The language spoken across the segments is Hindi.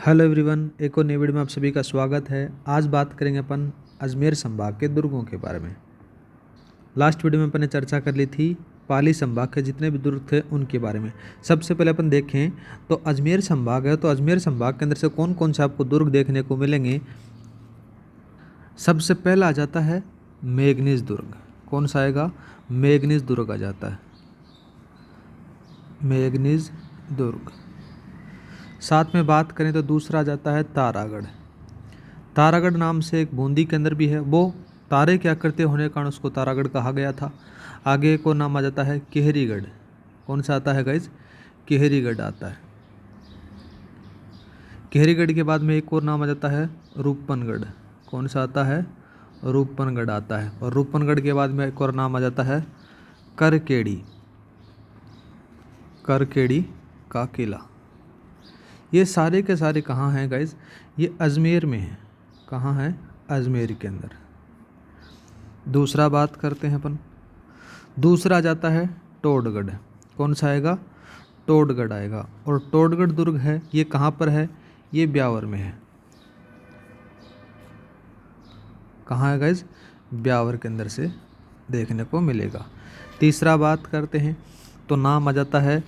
हेलो एवरीवन, एक और नई वीडियो में आप सभी का स्वागत है। आज बात करेंगे अपन अजमेर संभाग के दुर्गों के बारे में। लास्ट वीडियो में अपन ने चर्चा कर ली थी पाली संभाग के जितने भी दुर्ग थे उनके बारे में। सबसे पहले अपन देखें तो अजमेर संभाग है, तो अजमेर संभाग के अंदर से कौन कौन से आपको दुर्ग देखने को मिलेंगे। सबसे पहला आ जाता है मेघनीज दुर्ग। कौन सा आएगा? मेघनीज दुर्ग आ जाता है, मेघनीज दुर्ग। साथ में बात करें तो दूसरा आ जाता है तारागढ़। तारागढ़ नाम से एक बूंदी के अंदर भी है, वो तारे की आकृति होने के कारण उसको तारागढ़ कहा गया था। आगे को नाम आ जाता है केहरीगढ़। कौन सा आता है गाइज? केहरीगढ़ आता है। केहरीगढ़ के बाद में एक और नाम आ जाता है रूपनगढ़। कौन सा आता है? रूपनगढ़ आता है। और रूपनगढ़ के बाद में एक और नाम आ जाता है करकेड़ी। करकेड़ी का किला। ये सारे के सारे कहाँ हैं गाइज? ये अजमेर में हैं। कहाँ हैं? अजमेर के अंदर। दूसरा बात करते हैं अपन। दूसरा जाता है टोडगढ़। कौन सा आएगा? टोडगढ़ आएगा। और टोडगढ़ दुर्ग है, ये कहाँ पर है? ये ब्यावर में है। कहाँ है गाइज? ब्यावर के अंदर से देखने को मिलेगा। तीसरा बात करते हैं तो नाम आ जाता है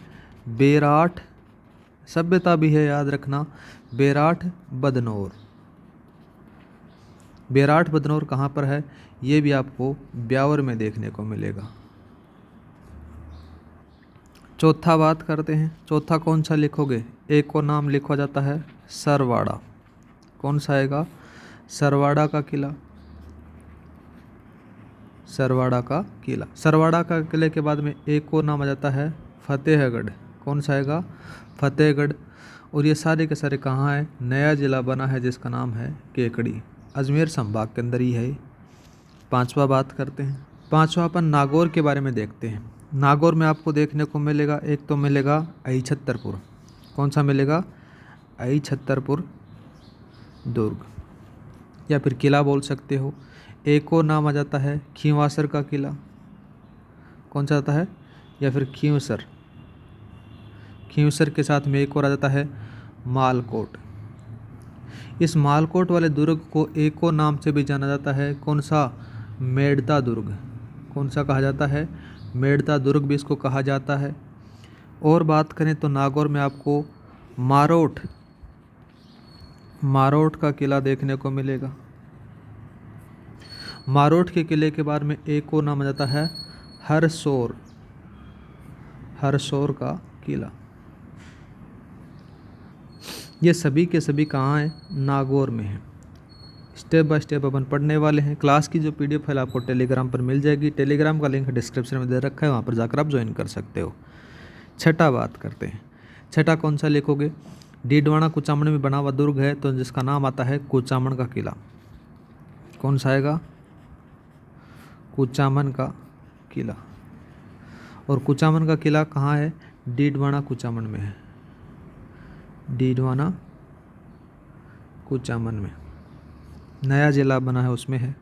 बेराठ। सभ्यता भी है, याद रखना, बेराठ बदनौर। बेराठ बदनौर कहाँ पर है? ये भी आपको ब्यावर में देखने को मिलेगा। चौथा बात करते हैं। चौथा कौन सा लिखोगे? एक को नाम लिखा जाता है सरवाड़ा। कौन सा आएगा? सरवाड़ा का किला। सरवाड़ा का किला। सरवाड़ा का किले के बाद में एक और नाम आ जाता है फतेहगढ़। कौन सा आएगा? फतेहगढ़। और ये सारे के सारे कहाँ है? नया जिला बना है जिसका नाम है केकड़ी। अजमेर संभाग के अंदर ही है। पांचवा बात करते हैं। पांचवा अपन नागौर के बारे में देखते हैं। नागौर में आपको देखने को मिलेगा, एक तो मिलेगा अहिछत्तरपुर। कौन सा मिलेगा? अहिछत्तरपुर दुर्ग या फिर किला बोल सकते हो। एक और नाम आ जाता है खींवासर का किला। कौन सा आता है? या फिर खींवसर। खींवसर के साथ में एक और आ जाता है मालकोट। इस मालकोट वाले दुर्ग को एक और नाम से भी जाना जाता है। कौन सा? मेड़ता दुर्ग। कौन सा कहा जाता है? मेड़ता दुर्ग भी इसको कहा जाता है। और बात करें तो नागौर में आपको मारोट, मारोट का किला देखने को मिलेगा। मारोट के किले के बारे में एक और नाम आ जाता है हरसोर। हरसोर का किला। ये सभी के सभी कहाँ हैं? नागौर में हैं। स्टेप बाय स्टेप अपन पढ़ने वाले हैं। क्लास की जो पीडीएफ फाइल आपको टेलीग्राम पर मिल जाएगी। टेलीग्राम का लिंक डिस्क्रिप्शन में दे रखा है, वहाँ पर जाकर आप ज्वाइन कर सकते हो। छठा बात करते हैं। छठा कौन सा लिखोगे? डीडवाना कुचामन में बना हुआ दुर्ग है, तो जिसका नाम आता है कुचामन का किला। कौन सा आएगा? कुचामन का किला। और कुचामन का किला कहाँ है? डीडवाना कुचामन में है। डीडवाना कुचामन में नया जिला बना है, उसमें है।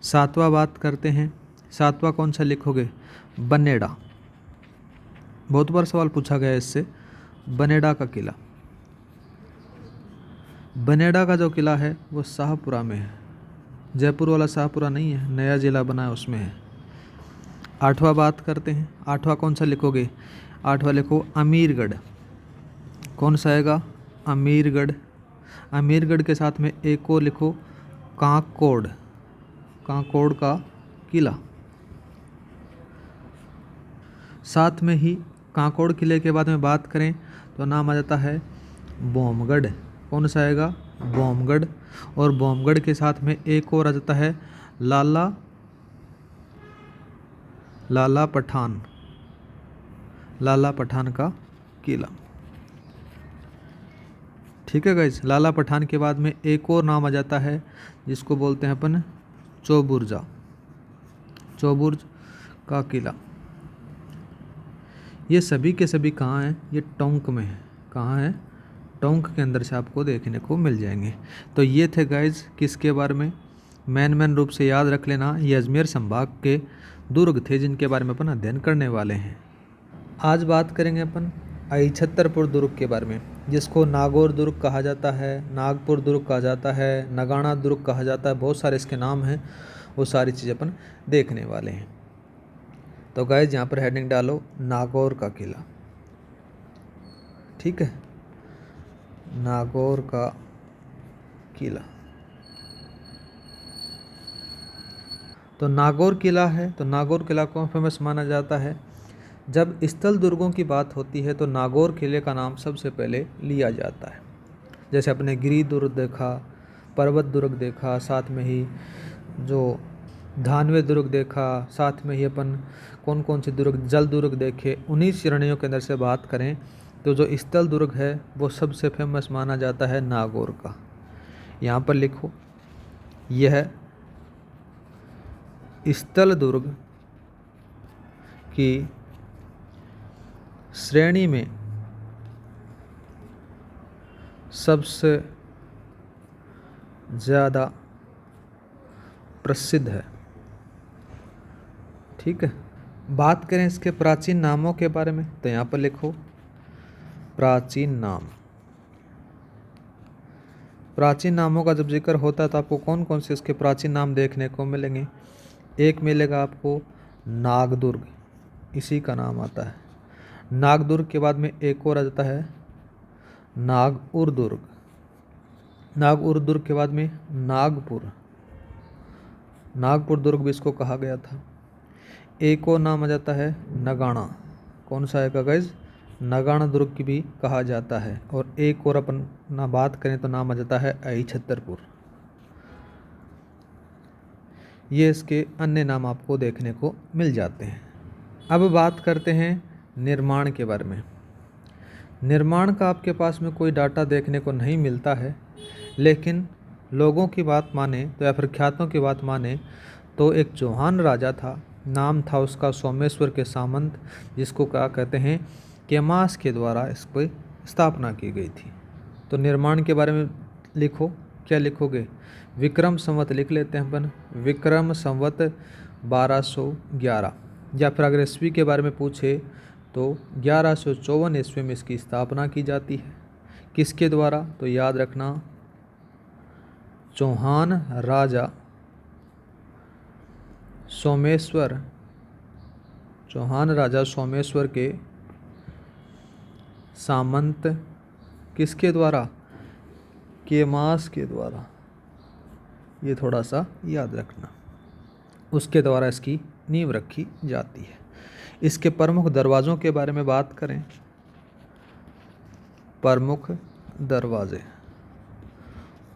सातवां बात करते हैं। सातवां कौन सा लिखोगे? बनेड़ा। बहुत बार सवाल पूछा गया है इससे। बनेड़ा का किला। बनेड़ा का जो किला है वो शाहपुरा में है। जयपुर वाला शाहपुरा नहीं है, नया जिला बना है उसमें है। आठवां बात करते हैं। आठवां कौन सा लिखोगे? आठवां लिखो अमीरगढ़। कौन सा आएगा? अमीरगढ़। अमीरगढ़ के साथ में एक और लिखो कांकोड़। कांकोड़ का किला। साथ में ही कांकोड़ किले के बाद में बात करें तो नाम आ जाता है बोमगढ़। कौन सा आएगा? बोमगढ़। और बोमगढ़ के साथ में एक और आ जाता है लाला पठान। लाला पठान का किला। ठीक है गाइस। लाला पठान के बाद में एक और नाम आ जाता है जिसको बोलते हैं अपन चौबुर्जा। चौबुर्ज का किला। ये सभी के सभी कहाँ हैं? ये टोंक में है। कहाँ है? टोंक के अंदर से आपको देखने को मिल जाएंगे। तो ये थे गाइज किसके बारे में? मेन रूप से याद रख लेना, ये अजमेर संभाग के दुर्ग थे जिनके बारे में अपन अध्ययन करने वाले हैं। आज बात करेंगे अपन छतरपुर दुर्ग के बारे में, जिसको नागौर दुर्ग कहा जाता है, नागपुर दुर्ग कहा जाता है, नगाना दुर्ग कहा जाता है, बहुत सारे इसके नाम हैं, वो सारी चीज़ें अपन देखने वाले हैं। तो गाइस यहाँ पर हेडिंग डालो नागौर का किला, ठीक है, नागौर का किला। तो नागौर किला है, तो नागौर किला कौन फेमस माना जाता है? जब स्थल दुर्गों की बात होती है तो नागौर किले का नाम सबसे पहले लिया जाता है। जैसे अपने गिरी दुर्ग देखा, पर्वत दुर्ग देखा, साथ में ही जो धानवे दुर्ग देखा, साथ में ही अपन कौन कौन से दुर्ग, जल दुर्ग देखे। उन्हीं श्रेणियों के अंदर से बात करें तो जो स्थल दुर्ग है वो सबसे फेमस माना जाता है नागौर का। यहाँ पर लिखो, यह स्थल दुर्ग की श्रेणी में सबसे ज़्यादा प्रसिद्ध है, ठीक है। बात करें इसके प्राचीन नामों के बारे में तो यहाँ पर लिखो प्राचीन नाम। प्राचीन नामों का जब जिक्र होता है तो आपको कौन कौन से इसके प्राचीन नाम देखने को मिलेंगे? एक मिलेगा आपको नागदुर्ग, इसी का नाम आता है। नागदुर्ग के बाद में एक और आ जाता है नागपुर दुर्ग, नागपुर दुर्ग के बाद में नागपुर, नागपुर दुर्ग भी इसको कहा गया था। एक और नाम आ जाता है नगाना, कौन सा है गाइस? नगाना दुर्ग की भी कहा जाता है। और एक और अपन ना बात करें तो नाम आ जाता है छतरपुर। ये इसके अन्य नाम आपको देखने को मिल जाते हैं। अब बात करते हैं निर्माण के बारे में। निर्माण का आपके पास में कोई डाटा देखने को नहीं मिलता है, लेकिन लोगों की बात माने तो या फिर ख्यातों की बात माने तो एक चौहान राजा था, नाम था उसका सोमेश्वर के सामंत, जिसको क्या कहते हैं केमास के द्वारा इस पर स्थापना की गई थी। तो निर्माण के बारे में लिखो, क्या लिखोगे? विक्रम संवत लिख लेते हैं अपन, विक्रम संवत 1211, या फिर अगर ईस्वी के बारे में पूछे तो 1154 ईस्वी में इसकी स्थापना की जाती है। किसके द्वारा? तो याद रखना चौहान राजा सोमेश्वर, चौहान राजा सोमेश्वर के सामंत, किसके द्वारा? केमास के द्वारा, ये थोड़ा सा याद रखना, उसके द्वारा इसकी नींव रखी जाती है। इसके प्रमुख दरवाज़ों के बारे में बात करें, प्रमुख दरवाजे,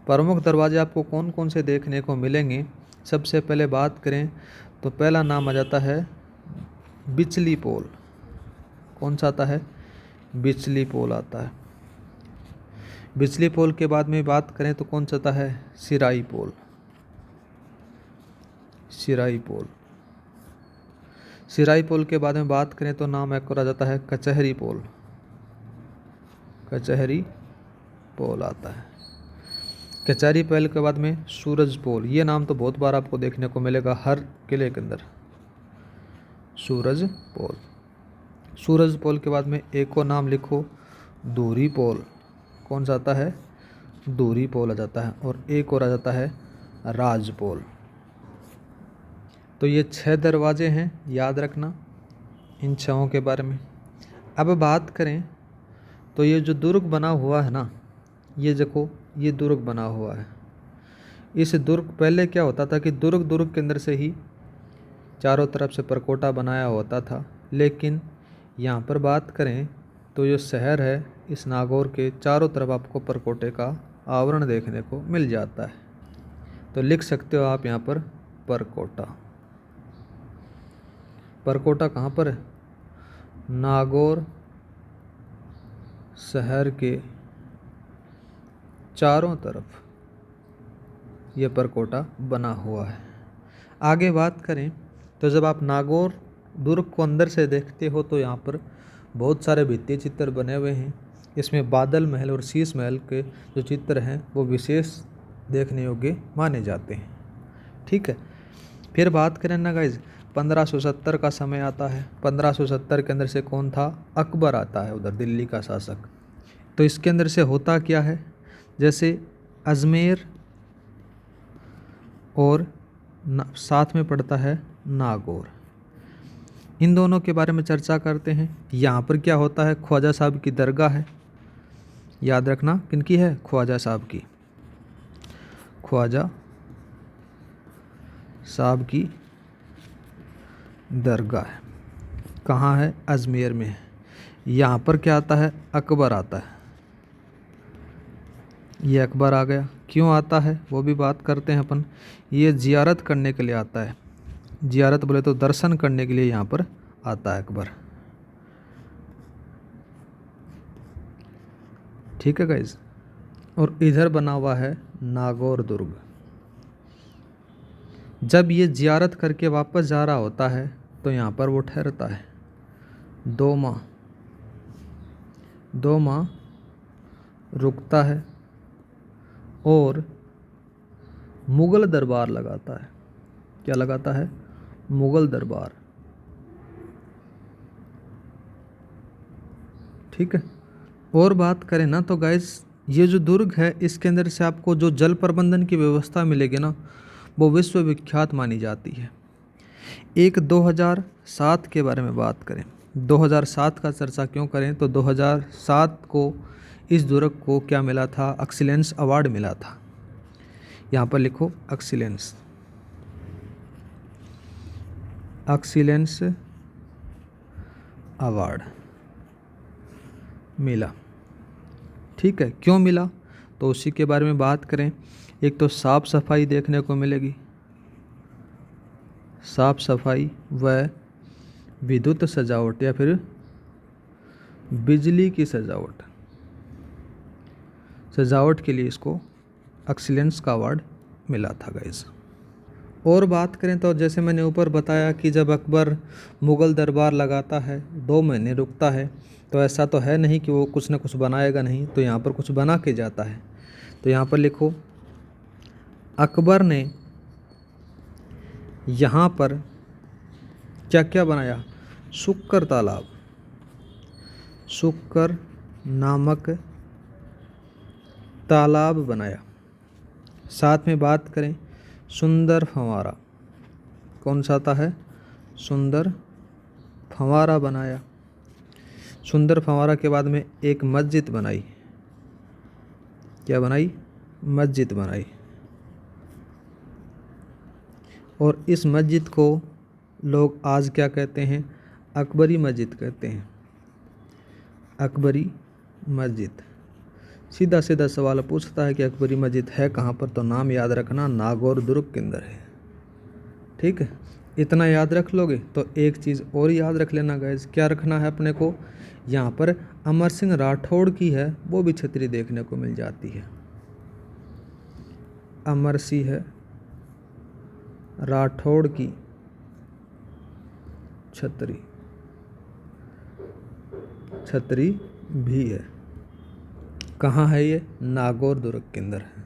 प्रमुख दरवाजे आपको कौन कौन से देखने को मिलेंगे? सबसे पहले बात करें तो पहला नाम आ जाता है बिचली पोल, कौन सा आता है? बिचली पोल आता है। बिचली पोल के बाद में बात करें तो कौन सा आता है? सिराई पोल, सिराई पोल। सिराई पोल के बाद में बात करें तो नाम एक और आ जाता है कचहरी पोल, कचहरी पोल आता है। कचहरी पोल के बाद में सूरज पोल, ये नाम तो बहुत बार आपको देखने को मिलेगा हर किले के अंदर, सूरज पोल। सूरज पोल के बाद में एक और नाम लिखो दूरी पोल, कौन सा आता है? दूरी पोल आ जाता है। और एक और आ जाता है राज पोल। तो ये 6 दरवाजे हैं, याद रखना इन 6 के बारे में। अब बात करें तो ये जो दुर्ग बना हुआ है ना, ये देखो ये दुर्ग बना हुआ है। इस दुर्ग पहले क्या होता था कि दुर्ग के अंदर से ही चारों तरफ से परकोटा बनाया होता था, लेकिन यहाँ पर बात करें तो जो शहर है इस नागौर के चारों तरफ आपको परकोटे का आवरण देखने को मिल जाता है। तो लिख सकते हो आप यहाँ पर परकोटा। परकोटा कहाँ पर है? नागौर शहर के चारों तरफ ये परकोटा बना हुआ है। आगे बात करें तो जब आप नागौर दुर्ग को अंदर से देखते हो तो यहाँ पर बहुत सारे भित्ति चित्र बने हुए हैं। इसमें बादल महल और शीश महल के जो चित्र हैं वो विशेष देखने योग्य माने जाते हैं, ठीक है। फिर बात करें ना गाइज, 1570 का समय आता है। 1570 के अंदर से कौन था? अकबर आता है, उधर दिल्ली का शासक। तो इसके अंदर से होता क्या है, जैसे अजमेर और साथ में पड़ता है नागौर, इन दोनों के बारे में चर्चा करते हैं। यहाँ पर क्या होता है, ख्वाजा साहब की दरगाह है, याद रखना किनकी है? ख्वाजा साहब की। ख्वाजा साहब की दरगाह है, कहाँ है? अजमेर में है। यहाँ पर क्या आता है? अकबर आता है। ये अकबर आ गया। क्यों आता है वो भी बात करते हैं अपन। ये जियारत करने के लिए आता है, जियारत बोले तो दर्शन करने के लिए यहाँ पर आता है अकबर। ठीक है गाइज। और इधर बना हुआ है नागौर दुर्ग। जब ये जियारत करके वापस जा रहा होता है तो यहाँ पर वो ठहरता है 2 माह, 2 माह रुकता है और मुग़ल दरबार लगाता है। क्या लगाता है? मुग़ल दरबार। ठीक है। और बात करें ना तो गाइस, ये जो दुर्ग है इसके अंदर से आपको जो जल प्रबंधन की व्यवस्था मिलेगी ना, वो विश्व विख्यात मानी जाती है। एक 2007 के बारे में बात करें, 2007 का चर्चा क्यों करें, तो 2007 को इस दुर्ग को क्या मिला था? एक्सीलेंस अवार्ड मिला था। यहाँ पर लिखो एक्सीलेंस, एक्सीलेंस अवार्ड मिला। ठीक है, क्यों मिला? तो उसी के बारे में बात करें। एक तो साफ़ सफाई देखने को मिलेगी, साफ़ सफाई व विद्युत सजावट या फिर बिजली की सजावट, सजावट के लिए इसको एक्सीलेंस का अवार्ड मिला था गाइस। और बात करें तो जैसे मैंने ऊपर बताया कि जब अकबर मुग़ल दरबार लगाता है 2 महीने रुकता है, तो ऐसा तो है नहीं कि वो कुछ ना कुछ बनाएगा नहीं, तो यहाँ पर कुछ बना के जाता है। तो यहाँ पर लिखो अकबर ने यहाँ पर क्या क्या बनाया? शुक्र तालाब, शुक्र नामक तालाब बनाया। साथ में बात करें सुंदर फंवारा, कौन सा आता है? सुंदर फंवारा बनाया। सुंदर फंवारा के बाद में एक मस्जिद बनाई। क्या बनाई? मस्जिद बनाई। और इस मस्जिद को लोग आज क्या कहते हैं? अकबरी मस्जिद कहते हैं, अकबरी मस्जिद। सीधा सीधा सवाल पूछता है कि अकबरी मस्जिद है कहाँ पर? तो नाम याद रखना, नागौर दुर्ग के अंदर है। ठीक है, इतना याद रख लोगे तो एक चीज़ और याद रख लेना गाइस। क्या रखना है अपने को? यहाँ पर अमर सिंह राठौड़ की है वो भी छतरी देखने को मिल जाती है। अमर सिंह राठौड़ की छतरी, छतरी भी है। कहाँ है ये? नागौर दुर्ग के अंदर है।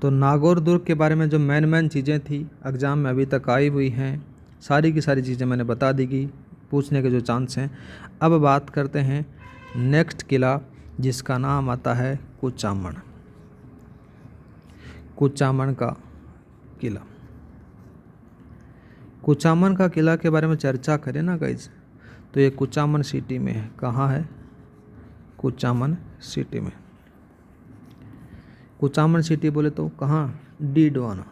तो नागौर दुर्ग के बारे में जो मेन चीज़ें थी एग्ज़ाम में अभी तक आई हुई हैं, सारी की सारी चीज़ें मैंने बता दी कि पूछने के जो चांस हैं। अब बात करते हैं नेक्स्ट किला, जिसका नाम आता है कुचामन। कुचामन का किला। कुचामन का किला के बारे में चर्चा करें ना गाइज, तो ये कुचामन सिटी में है। कहाँ है? कुचामन सिटी में। कुचामन सिटी बोले तो कहाँ? डीडवाना,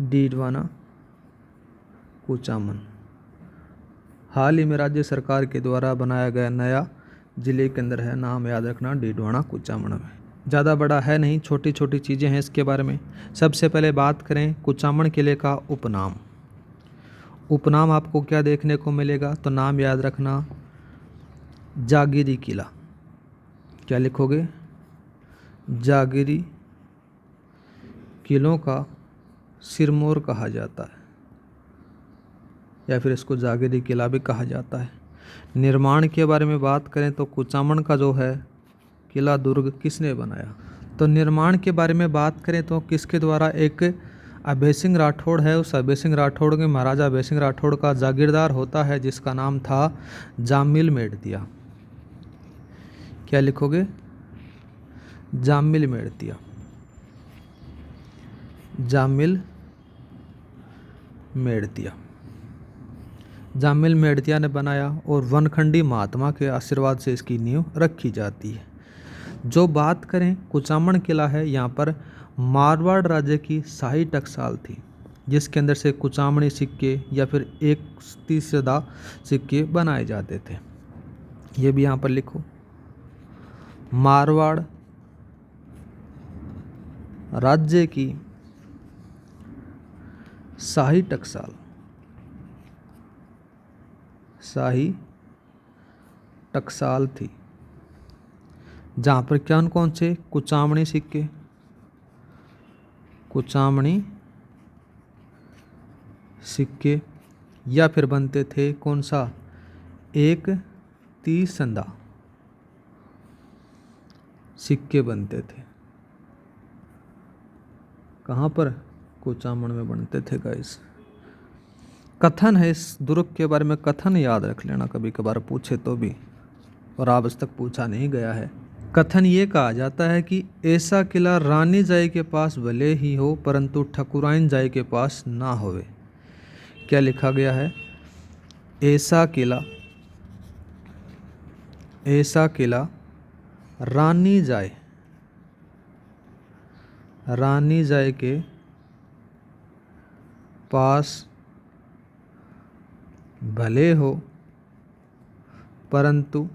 डीडवाना कुचामन। हाल ही में राज्य सरकार के द्वारा बनाया गया नया ज़िले के अंदर है, नाम याद रखना डीडवाना कुचामन में। ज़्यादा बड़ा है नहीं, छोटी छोटी चीज़ें हैं इसके बारे में। सबसे पहले बात करें कुचामन किले का उपनाम। उपनाम आपको क्या देखने को मिलेगा? तो नाम याद रखना जागीरी किला। क्या लिखोगे? जागीरी किलों का सिरमौर कहा जाता है, या फिर इसको जागीरी किला भी कहा जाता है। निर्माण के बारे में बात करें तो कुचामन का जो है किला दुर्ग किसने बनाया? तो निर्माण के बारे में बात करें तो किसके द्वारा? एक अभय सिंह राठौड़ है, उस अभय सिंह राठौड़ के महाराजा अभय सिंह राठौड़ का जागीरदार होता है जिसका नाम था जामिल मेड़तिया। क्या लिखोगे? जामिल मेड़तिया। जामिल मेड़तिया। जामिल मेड़तिया ने बनाया और वनखंडी महात्मा के आशीर्वाद से इसकी नींव रखी जाती है। जो बात करें कुचामन किला है, यहाँ पर मारवाड़ राज्य की शाही टकसाल थी जिसके अंदर से कुचामणी सिक्के या फिर 1/30 सिक्के बनाए जाते थे। ये भी यहाँ पर लिखो, मारवाड़ राज्य की शाही टकसाल, शाही टकसाल थी जहाँ पर कौन से कुचामणी सिक्के, कुचामणी सिक्के या फिर बनते थे कौन सा 1/30 सिक्के बनते थे। कहाँ पर? कुचामन में बनते थे गाइस। कथन है इस दुर्ग के बारे में, कथन याद रख लेना, कभी कभार पूछे तो भी, और आज तक पूछा नहीं गया है। कथन ये कहा जाता है कि ऐसा किला रानी जाई के पास भले ही हो परंतु ठकुराइन जाई के पास ना होवे। क्या लिखा गया है? ऐसा किला रानी जाए के पास भले हो परंतु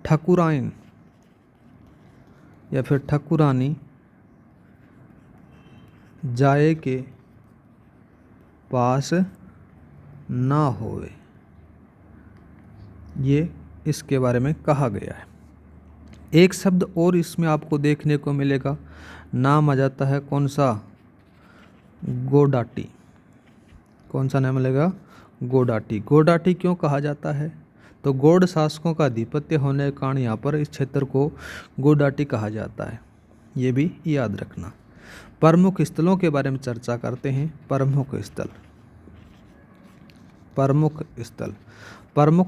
ठकुराइन या फिर ठकुरानी जाए के पास ना होवे। ये इसके बारे में कहा गया है। एक शब्द और इसमें आपको देखने को मिलेगा, नाम आ जाता है कौन सा? गोडाटी। कौन सा नाम मिलेगा? गोडाटी। गोडाटी क्यों कहा जाता है? तो गौड़ शासकों का आधिपत्य होने के कारण यहाँ पर इस क्षेत्र को गोडाटी कहा जाता है। ये भी याद रखना। प्रमुख स्थलों के बारे में चर्चा करते हैं। प्रमुख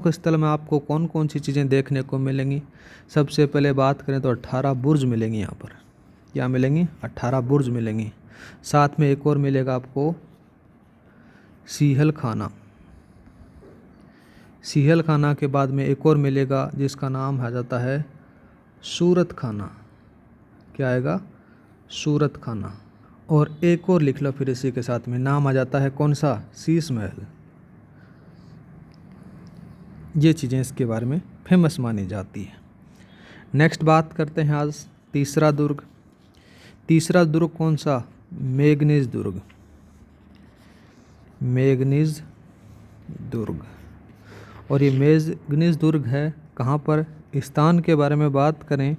स्थल में आपको कौन कौन सी चीज़ें देखने को मिलेंगी? सबसे पहले बात करें तो 18 बुर्ज मिलेंगी यहाँ पर। क्या मिलेंगी? 18 बुर्ज मिलेंगी। साथ में एक और मिलेगा आपको सीहल खाना। सीहल खाना के बाद में एक और मिलेगा जिसका नाम आ जाता है सूरत खाना। क्या आएगा? सूरत खाना। और एक और लिख लो फिर इसी के साथ में, नाम आ जाता है कौन सा? शीश महल। ये चीज़ें इसके बारे में फेमस मानी जाती है। नेक्स्ट बात करते हैं आज तीसरा दुर्ग। तीसरा दुर्ग कौन सा? मेघनीज दुर्ग। मेघनीज दुर्ग। और ये मेघनीज दुर्ग है कहाँ पर? स्थान के बारे में बात करें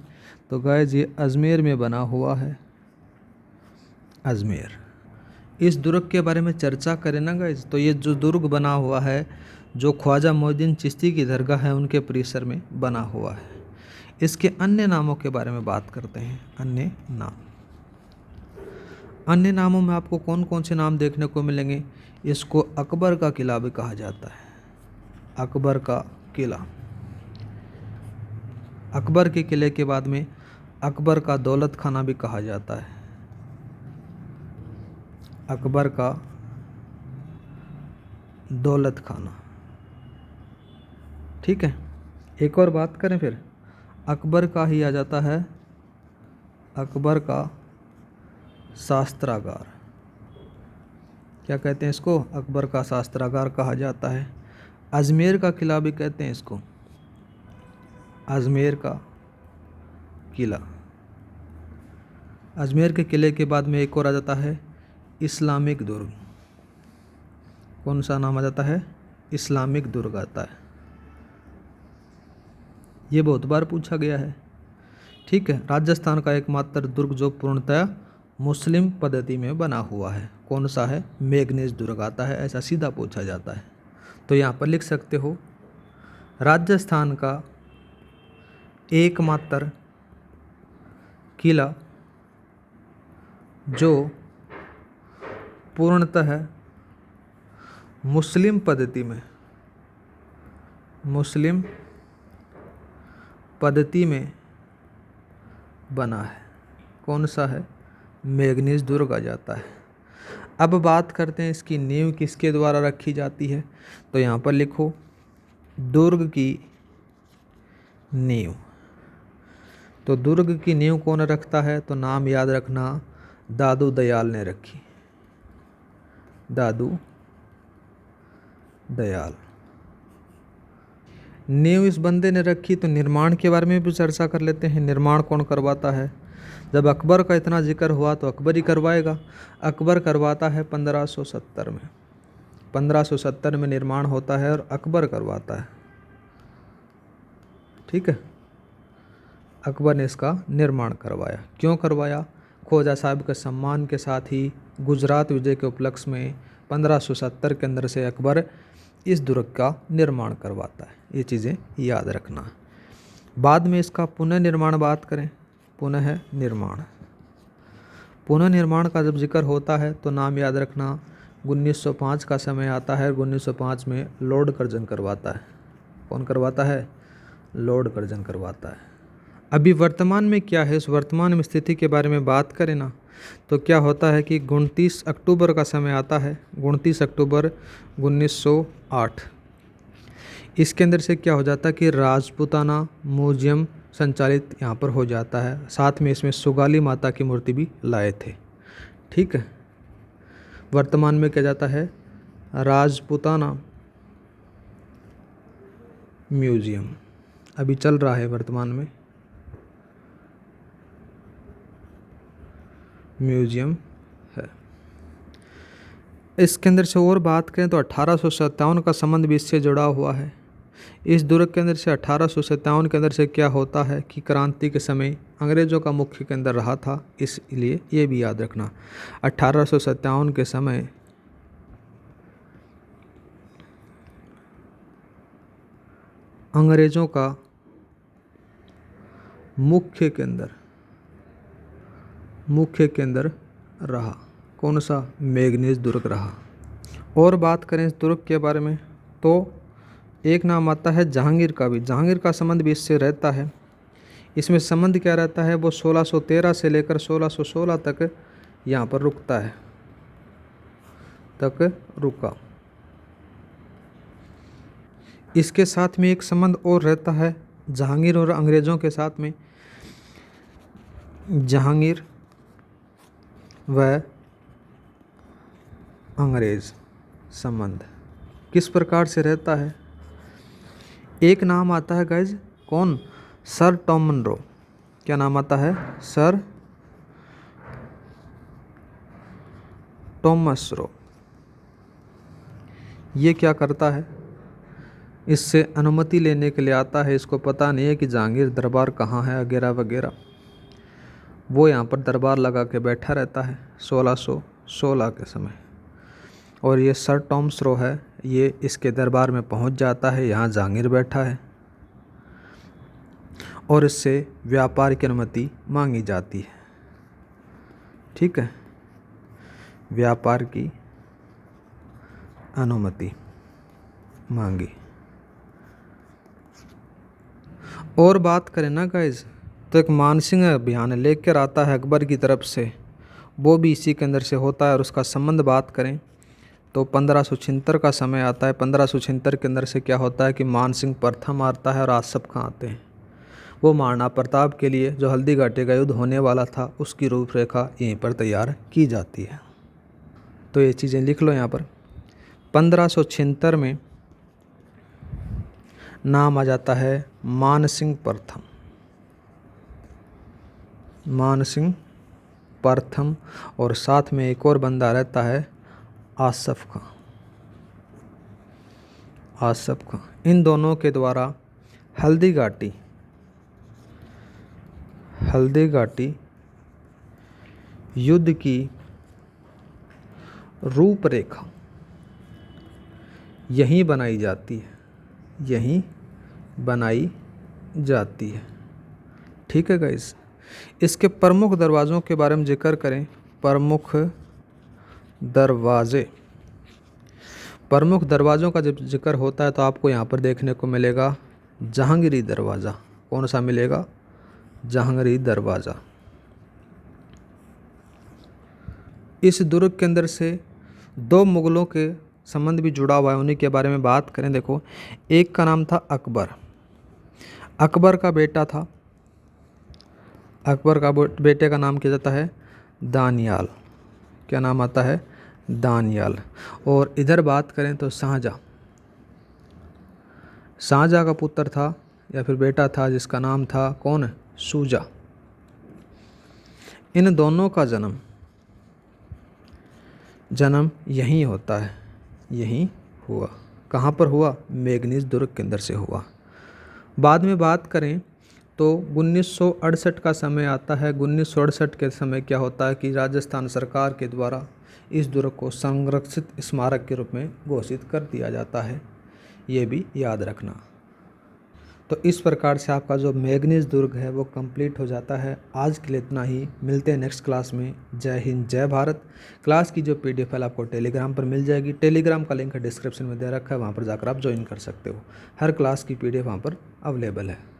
तो गाइस ये अजमेर में बना हुआ है। अजमेर। इस दुर्ग के बारे में चर्चा करें ना गाइस, तो ये जो दुर्ग बना हुआ है जो ख्वाजा मोइनुद्दीन चिश्ती की दरगाह है उनके परिसर में बना हुआ है। इसके अन्य नामों के बारे में बात करते हैं। अन्य नामों में आपको कौन कौन से नाम देखने को मिलेंगे? इसको अकबर का किला भी कहा जाता है। अकबर का किला। अकबर के किले के बाद में अकबर का दौलत खाना भी कहा जाता है। अकबर का दौलत खाना। ठीक है। एक और बात करें फिर, अकबर का ही आ जाता है अकबर का शास्त्रागार। क्या कहते हैं इसको? अकबर का शास्त्रागार कहा जाता है। अजमेर का किला भी कहते हैं इसको। अजमेर का किला। अजमेर के किले के बाद में एक और आ जाता है इस्लामिक दुर्ग। कौन सा नाम आ जाता है? इस्लामिक दुर्ग आता है। ये बहुत बार पूछा गया है। ठीक है। राजस्थान का एकमात्र दुर्ग जो पूर्णतः मुस्लिम पद्धति में बना हुआ है, कौन सा है? मेघनीज दुर्ग आता है। ऐसा सीधा पूछा जाता है तो यहाँ पर लिख सकते हो, राजस्थान का एकमात्र किला जो पूर्णतः मुस्लिम पद्धति में बना है। कौन सा है? मेगनीज दुर्ग आ जाता है। अब बात करते हैं इसकी नींव किसके द्वारा रखी जाती है। तो यहाँ पर लिखो दुर्ग की नींव। तो दुर्ग की नींव कौन रखता है? तो नाम याद रखना, दादू दयाल ने रखी। दादू दयाल नींव इस बंदे ने रखी। तो निर्माण के बारे में भी चर्चा कर लेते हैं। निर्माण कौन करवाता है? जब अकबर का इतना जिक्र हुआ तो अकबर ही करवाएगा। अकबर करवाता है 1570 में। 1570 में निर्माण होता है और अकबर करवाता है। ठीक है, अकबर ने इसका निर्माण करवाया। क्यों करवाया? ख्वाजा साहब के सम्मान के साथ ही गुजरात विजय के उपलक्ष्य में 1570 के अंदर से अकबर इस दुर्ग का निर्माण करवाता है। ये चीज़ें याद रखना। बाद में इसका पुनर्निर्माण बात करें। पुनः निर्माण का जब जिक्र होता है तो नाम याद रखना, 1905 का समय आता है। 1905 में लॉर्ड कर्जन करवाता है। कौन करवाता है? लॉर्ड कर्जन करवाता है। अभी वर्तमान में क्या है, इस वर्तमान में स्थिति के बारे में बात करें ना, तो क्या होता है कि 29 अक्टूबर का समय आता है। 29 अक्टूबर 1908। इसके अंदर से क्या हो जाता है कि राजपूताना म्यूजियम संचालित यहाँ पर हो जाता है। साथ में इसमें सुगाली माता की मूर्ति भी लाए थे। ठीक है, वर्तमान में क्या जाता है? राजपूताना म्यूजियम अभी चल रहा है, वर्तमान में म्यूजियम है। इसके अंदर से और बात करें तो 1857 का संबंध भी इससे जुड़ा हुआ है। इस दुर्ग के अंदर से 1857 के अंदर से क्या होता है कि क्रांति के समय अंग्रेज़ों का मुख्य केंद्र रहा था, इसलिए ये भी याद रखना 1857 के समय अंग्रेज़ों का मुख्य केंद्र रहा। कौन सा? मेगनीज दुर्ग रहा। और बात करें इस दुर्ग के बारे में तो एक नाम आता है जहांगीर का भी। जहांगीर का संबंध भी इससे रहता है। इसमें संबंध क्या रहता है? वो 1613 से लेकर 1616 तक यहाँ पर रुकता है, रुका। इसके साथ में एक संबंध और रहता है जहांगीर और अंग्रेज़ों के साथ में। जहांगीर व अंग्रेज़ संबंध किस प्रकार से रहता है? एक नाम आता है गाइज, कौन? Sir Tom Munro. क्या नाम आता है? Sir Thomas Roe. ये क्या करता है? इससे अनुमति लेने के लिए आता है। इसको पता नहीं है कि जहांगीर दरबार कहाँ है वगैरह वगैरह। वो यहाँ पर दरबार लगा के बैठा रहता है 1616 के समय। और ये सर टॉमस रो है, ये इसके दरबार में पहुँच जाता है। यहाँ जहांगीर बैठा है और इससे व्यापार की अनुमति मांगी जाती है। ठीक है, व्यापार की अनुमति मांगी। और बात करें ना गाइज तो एक मानसिंह अभियान लेकर आता है अकबर की तरफ से, वो भी इसी के अंदर से होता है। और उसका संबंध बात करें तो 1576 का समय आता है। 1576 के अंदर से क्या होता है कि मानसिंह प्रथम आता है और आसफ खां आते हैं। वो महाराणा प्रताप के लिए जो हल्दी घाटी का युद्ध होने वाला था उसकी रूपरेखा यहीं पर तैयार की जाती है। तो ये चीज़ें लिख लो यहाँ पर। 1576 में नाम आ जाता है मानसिंह प्रथम और साथ में एक और बंदा रहता है आसफ खां। इन दोनों के द्वारा हल्दी घाटी युद्ध की रूपरेखा यहीं बनाई जाती है। ठीक है गाइस, इसके प्रमुख दरवाज़ों के बारे में जिक्र करें। प्रमुख दरवाजे। प्रमुख दरवाज़ों का जब जिक्र होता है तो आपको यहाँ पर देखने को मिलेगा जहांगीरी दरवाज़ा। कौन सा मिलेगा? जहांगीरी दरवाज़ा। इस दुर्ग के अंदर से दो मुगलों के संबंध भी जुड़ा हुआ है, उन्हीं के बारे में बात करें। देखो, एक का नाम था अकबर। अकबर का बेटा था, अकबर का बेटे का नाम क्या जाता है? दानियाल। क्या नाम आता है? दानियाल। और इधर बात करें तो शाहजहाँ, शाहजहाँ का पुत्र था या फिर बेटा था जिसका नाम था कौन? शुजा। इन दोनों का जन्म यहीं होता है, यहीं हुआ। कहाँ पर हुआ? मेघनीज दुर्ग के अंदर से हुआ। बाद में बात करें तो 1968 का समय आता है। 1968 के समय क्या होता है कि राजस्थान सरकार के द्वारा इस दुर्ग को संरक्षित स्मारक के रूप में घोषित कर दिया जाता है, ये भी याद रखना। तो इस प्रकार से आपका जो मेघनीज दुर्ग है वो कंप्लीट हो जाता है। आज के लिए इतना ही, मिलते हैं नेक्स्ट क्लास में। जय हिंद, जय भारत। क्लास की जो PDF फाइल आपको टेलीग्राम पर मिल जाएगी, टेलीग्राम का लिंक डिस्क्रिप्शन में दे रखा है, वहाँ पर जाकर आप ज्वाइन कर सकते हो। हर क्लास की PDF वहाँ पर अवेलेबल है।